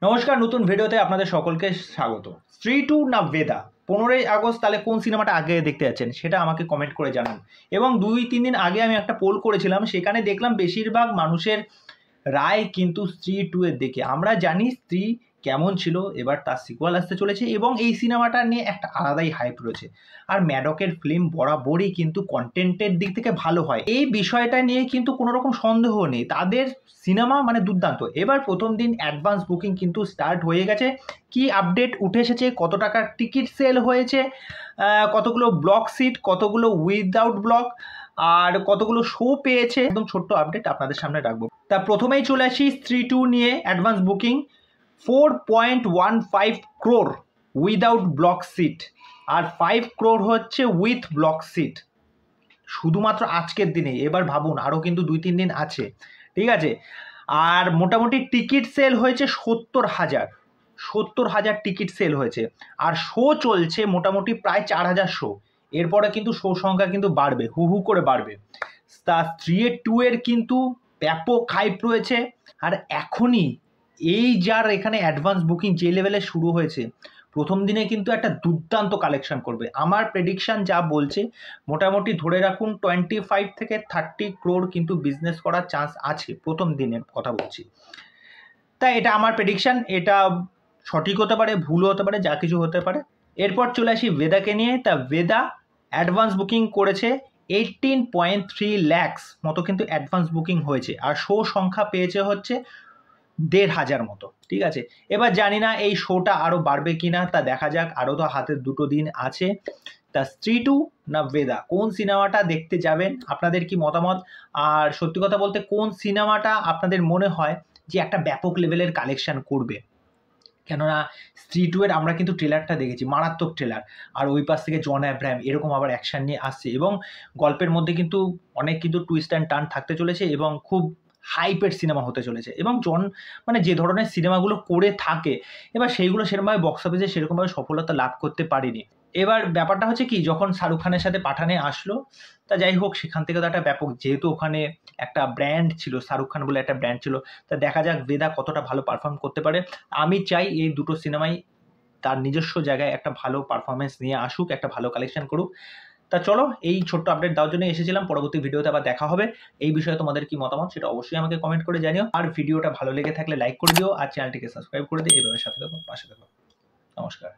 নমস্কার, নতুন ভিডিওতে আপনাদের সকলকে স্বাগত। স্ত্রী টু না বেদা, 15ই আগস্ট তাহলে কোন সিনেমাটা আগে দেখতে যাচ্ছেন সেটা আমাকে কমেন্ট করে জানান। এবং 2-3 দিন আগে আমি একটা পোল করেছিলাম, সেখানে দেখলাম বেশিরভাগ মানুষের রায় কিন্তু স্ত্রী টু এর দিকে। আমরা জানি স্ত্রী কেমন ছিল, এবার তার সিকুয়াল আসতে চলেছে এবং এই সিনেমাটা নিয়ে একটা আলাদাই হাইপ রয়েছে। আর ম্যাডকের ফিল্ম বরাবরই কিন্তু কন্টেন্টের দিক থেকে ভালো হয়, এই বিষয়টা নিয়ে কিন্তু কোনো রকম সন্দেহ নেই। তাদের সিনেমা মানে দুর্দান্ত। এবার প্রথম দিন অ্যাডভান্স বুকিং কিন্তু স্টার্ট হয়ে গেছে। কি আপডেট উঠে এসেছে, কত টাকার টিকিট সেল হয়েছে, কতগুলো ব্লক সিট, কতগুলো উইদাউট ব্লক, আর কতগুলো শো পেয়েছে, একদম ছোট্ট আপডেট আপনাদের সামনে রাখবো। তা প্রথমেই চলে আসি স্ত্রী টু নিয়ে। Advance booking 4.15 crore without block seat, আর 5 crore হচ্ছে উইথ ব্লক সিট, শুধুমাত্র আজকের দিনে। এবার ভাবুন, আরও কিন্তু 2-3 দিন আছে, ঠিক আছে। আর মোটামুটি টিকিট সেল হয়েছে 70,000 টিকিট সেল হয়েছে। আর শো চলছে মোটামুটি প্রায় 4,000 শো। এরপরে কিন্তু শো সংখ্যা কিন্তু বাড়বে, হু হু করে বাড়বে। তা স্ত্রী টু এর কিন্তু ব্যাপক হাইপ রয়েছে। আর এখনই এই যার এখানে অ্যাডভান্স বুকিং যে লেভেলে শুরু হয়েছে, প্রথম দিনে কিন্তু একটা দুর্দান্ত কালেকশন করবে। আমার প্রেডিকশান যা বলছে, মোটামুটি ধরে রাখুন 25 থেকে 30 crore কিন্তু বিজনেস করার চান্স আছে প্রথম দিনের কথা বলছি। তাই এটা আমার প্রেডিকশান, এটা সঠিক হতে পারে, ভুল হতে পারে, যা কিছু হতে পারে। এরপর চলে আসি বেদাকে নিয়ে। তা বেদা অ্যাডভান্স বুকিং করেছে 18.3 lakhs মতো কিন্তু অ্যাডভান্স বুকিং হয়েছে। আর শো সংখ্যা পেয়েছে হচ্ছে 1,500 মতো, ঠিক আছে। এবার জানি না এই শোটা আরও বাড়বে কিনা, তা দেখা যাক, আরও তো হাতে 2 দিন আছে। তা স্ত্রী টু না বেদা, কোন সিনেমাটা দেখতে যাবেন, আপনাদের কি মতামত? আর সত্যি কথা বলতে কোন সিনেমাটা আপনাদের মনে হয় যে একটা ব্যাপক লেভেলের কালেকশন করবে? কেননা স্ত্রী টু এর আমরা কিন্তু ট্রেলারটা দেখেছি, মারাত্মক ট্রেলার। আর ওই পাশ থেকে জন আব্রাহাম এরকম আবার অ্যাকশন নিয়ে আসছে, এবং গল্পের মধ্যে কিন্তু অনেক কিন্তু টুইস্ট অ্যান্ড টার্ন থাকতে চলেছে, এবং খুব হাইপের সিনেমা হতে চলেছে। এবং জন মানে যে ধরনের সিনেমাগুলো করে থাকে, এবার সেইগুলো সেরকমভাবে বক্স অফিসে সেরকমভাবে সফলতা লাভ করতে পারেনি। এবার ব্যাপারটা হচ্ছে কি, যখন শাহরুখ খানের সাথে পাঠানে আসলো, তা যাই হোক, সেখান থেকে তো একটা ব্যাপক, যেহেতু ওখানে একটা ব্র্যান্ড ছিল, শাহরুখ খান বলে একটা ব্র্যান্ড ছিল, তা দেখা যাক বেদা কতটা ভালো পারফর্ম করতে পারে। আমি চাই এই দুটো সিনেমাই তার নিজস্ব জায়গায় একটা ভালো পারফরমেন্স নিয়ে আসুক, একটা ভালো কালেকশন করুক। তা চলো, এই ছোট্ট আপডেট দেওয়ার জন্য এসেছিলাম। পরবর্তী ভিডিওতে আবার দেখা হবে। এই বিষয়ে তোমাদের কি মতামত সেটা অবশ্যই আমাকে কমেন্ট করে জানিও। আর ভিডিওটা ভালো লেগে থাকলে লাইক করে দিও, আর চ্যানেলটিকে সাবস্ক্রাইব করে দিও। এভাবে সাথে থাকো, পাশে থাকো। নমস্কার।